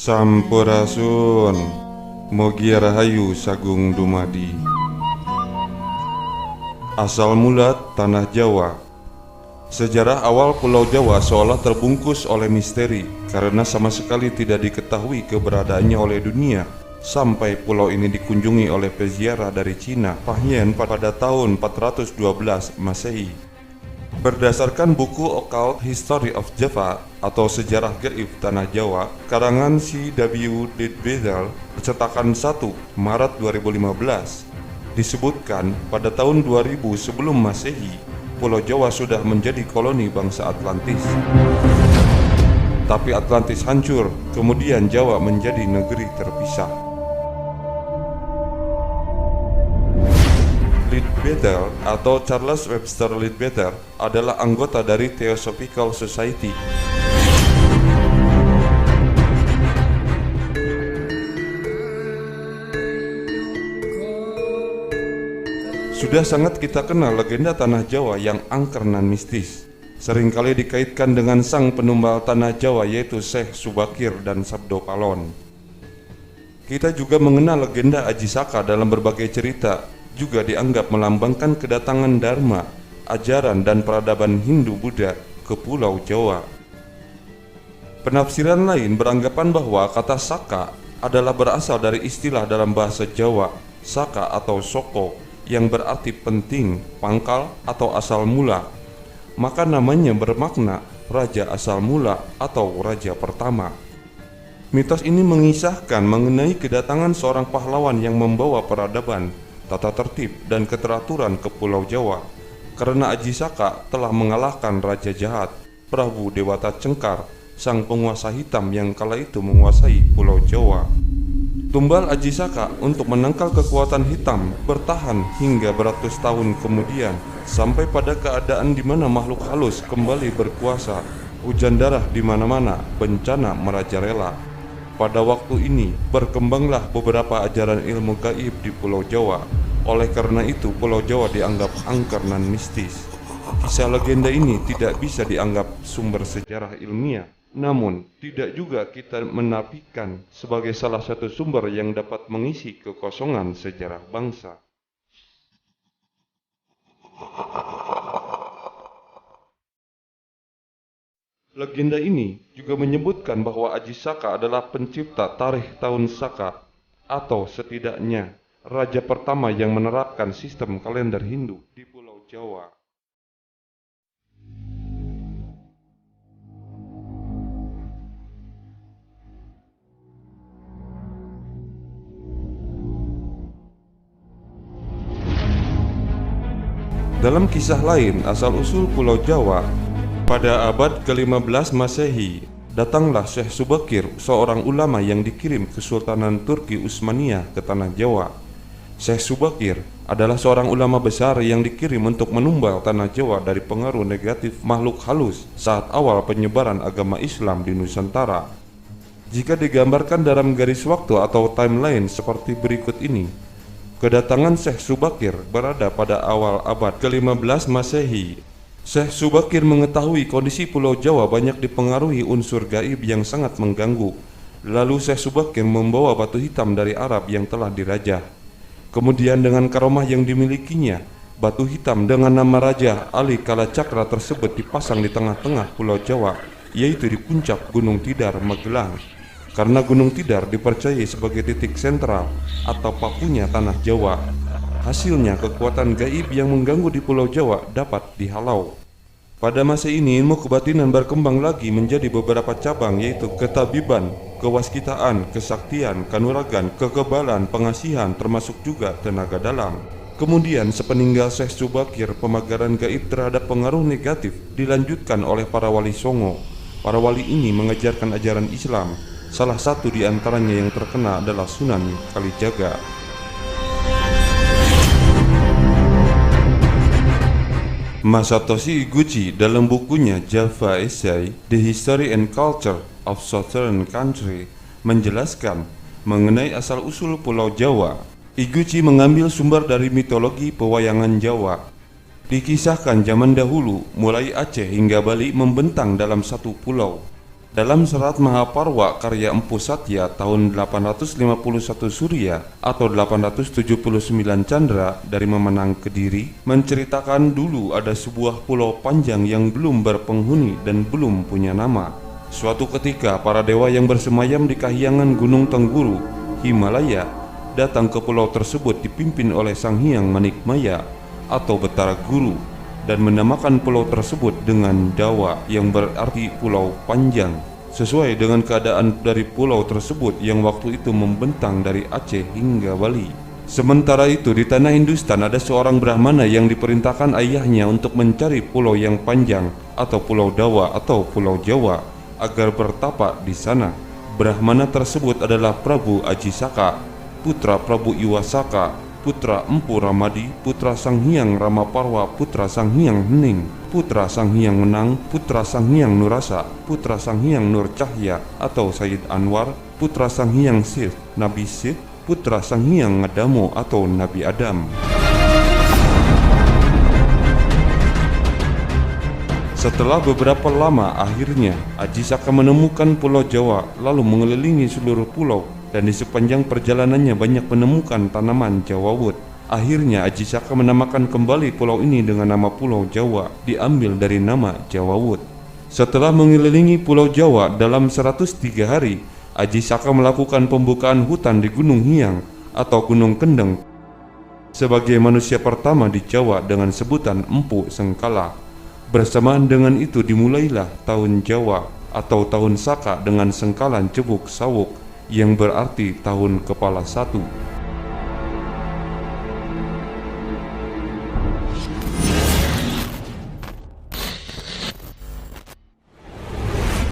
Sampurasun, Mogi Rahayu Sagung Dumadi. Asal mula Tanah Jawa. Sejarah awal Pulau Jawa seolah terbungkus oleh misteri karena sama sekali tidak diketahui keberadaannya oleh dunia sampai pulau ini dikunjungi oleh peziarah dari Cina, Fahian, pada tahun 412 Masehi. Berdasarkan buku Occult History of Java atau Sejarah Gaib Tanah Jawa karangan C.W. Leadbeater cetakan 1 Maret 2015 disebutkan pada tahun 2000 sebelum Masehi Pulau Jawa sudah menjadi koloni bangsa Atlantis. Tapi Atlantis hancur, kemudian Jawa menjadi negeri terpisah. Leadbeater atau Charles Webster Leadbeater adalah anggota dari Theosophical Society. Sudah sangat kita kenal legenda Tanah Jawa yang angker nan mistis. Seringkali dikaitkan dengan sang penumbal Tanah Jawa yaitu Syekh Subakir dan Sabdo Palon. Kita juga mengenal legenda Aji Saka dalam berbagai cerita, juga dianggap melambangkan kedatangan Dharma, ajaran dan peradaban Hindu-Buddha ke Pulau Jawa. Penafsiran lain beranggapan bahwa kata Saka adalah berasal dari istilah dalam bahasa Jawa, Saka atau Soko, yang berarti penting, pangkal atau asal mula. Maka namanya bermakna Raja Asal Mula atau Raja Pertama. Mitos ini mengisahkan mengenai kedatangan seorang pahlawan yang membawa peradaban, tata tertib dan keteraturan ke Pulau Jawa karena Aji Saka telah mengalahkan Raja Jahat, Prabu Dewata Cengkar, sang penguasa hitam yang kala itu menguasai Pulau Jawa. Tumbal Aji Saka untuk menangkal kekuatan hitam bertahan hingga beratus tahun kemudian sampai pada keadaan di mana makhluk halus kembali berkuasa, hujan darah di mana-mana, bencana merajalela. Pada waktu ini berkembanglah beberapa ajaran ilmu gaib di Pulau Jawa. Oleh karena itu Pulau Jawa dianggap angker nan mistis. Kisah legenda ini tidak bisa dianggap sumber sejarah ilmiah, namun tidak juga kita menafikan sebagai salah satu sumber yang dapat mengisi kekosongan sejarah bangsa. Legenda ini juga menyebutkan bahwa Aji Saka adalah pencipta tarikh tahun Saka atau setidaknya raja pertama yang menerapkan sistem kalender Hindu di Pulau Jawa. Dalam kisah lain asal-usul Pulau Jawa, pada abad ke-15 Masehi, datanglah Syekh Subakir, seorang ulama yang dikirim Kesultanan Turki Utsmaniyah ke Tanah Jawa. Syekh Subakir adalah seorang ulama besar yang dikirim untuk menumbal Tanah Jawa dari pengaruh negatif makhluk halus saat awal penyebaran agama Islam di Nusantara. Jika digambarkan dalam garis waktu atau timeline seperti berikut ini, kedatangan Syekh Subakir berada pada awal abad ke-15 Masehi. Syekh Subakir mengetahui kondisi Pulau Jawa banyak dipengaruhi unsur gaib yang sangat mengganggu. Lalu Syekh Subakir membawa batu hitam dari Arab yang telah dirajah. Kemudian dengan karomah yang dimilikinya, batu hitam dengan nama Raja Ali Kalacakra tersebut dipasang di tengah-tengah Pulau Jawa, yaitu di puncak Gunung Tidar, Magelang. Karena Gunung Tidar dipercayai sebagai titik sentral atau pakunya Tanah Jawa. Hasilnya kekuatan gaib yang mengganggu di Pulau Jawa dapat dihalau. Pada masa ini ilmu kebatinan berkembang lagi menjadi beberapa cabang yaitu ketabiban, kewaskitaan, kesaktian, kanuragan, kekebalan, pengasihan termasuk juga tenaga dalam. Kemudian sepeninggal Syekh Subakir, pemagaran gaib terhadap pengaruh negatif dilanjutkan oleh para wali Songo. Para wali ini mengajarkan ajaran Islam. Salah satu di antaranya yang terkenal adalah Sunan Kalijaga. Masatoshi Iguchi dalam bukunya Java Essay, The History and Culture of Southern Country menjelaskan mengenai asal-usul Pulau Jawa. Iguchi mengambil sumber dari mitologi pewayangan Jawa. Dikisahkan zaman dahulu, mulai Aceh hingga Bali membentang dalam satu pulau. Dalam serat Mahaparwa karya Empu Satya tahun 851 Surya atau 879 Candra dari Memenang Kediri menceritakan dulu ada sebuah pulau panjang yang belum berpenghuni dan belum punya nama. Suatu ketika para dewa yang bersemayam di kahyangan Gunung Tengguru, Himalaya, datang ke pulau tersebut dipimpin oleh Sang Hyang Manikmaya atau Betara Guru dan menamakan pulau tersebut dengan Dawa yang berarti pulau panjang, sesuai dengan keadaan dari pulau tersebut yang waktu itu membentang dari Aceh hingga Bali. Sementara itu di tanah Hindustan ada seorang Brahmana yang diperintahkan ayahnya untuk mencari pulau yang panjang atau pulau Dawa atau pulau Jawa agar bertapa di sana. Brahmana tersebut adalah Prabu Ajisaka, putra Prabu Iwasaka, putra Empu Ramadi, putra Sang Hyang Ramaparwa, putra Sang Hyang Hening, putra Sang Hyang Menang, putra Sang Hyang Nurasa, putra Sang Hyang Nur Cahya atau Sayyid Anwar, putra Sang Hyang Sith, Nabi Sith, putra Sang Hyang Ngadamo atau Nabi Adam. Setelah beberapa lama, akhirnya Ajisaka menemukan Pulau Jawa, lalu mengelilingi seluruh pulau, dan di sepanjang perjalanannya banyak menemukan tanaman Jawawut. Akhirnya Ajisaka menamakan kembali pulau ini dengan nama Pulau Jawa, diambil dari nama Jawawut. Setelah mengelilingi Pulau Jawa dalam 103 hari, Ajisaka melakukan pembukaan hutan di Gunung Hiang atau Gunung Kendeng sebagai manusia pertama di Jawa dengan sebutan Empu Sengkala. Bersamaan dengan itu dimulailah tahun Jawa atau tahun Saka dengan sengkalan Cebuk Sawuk yang berarti tahun kepala satu.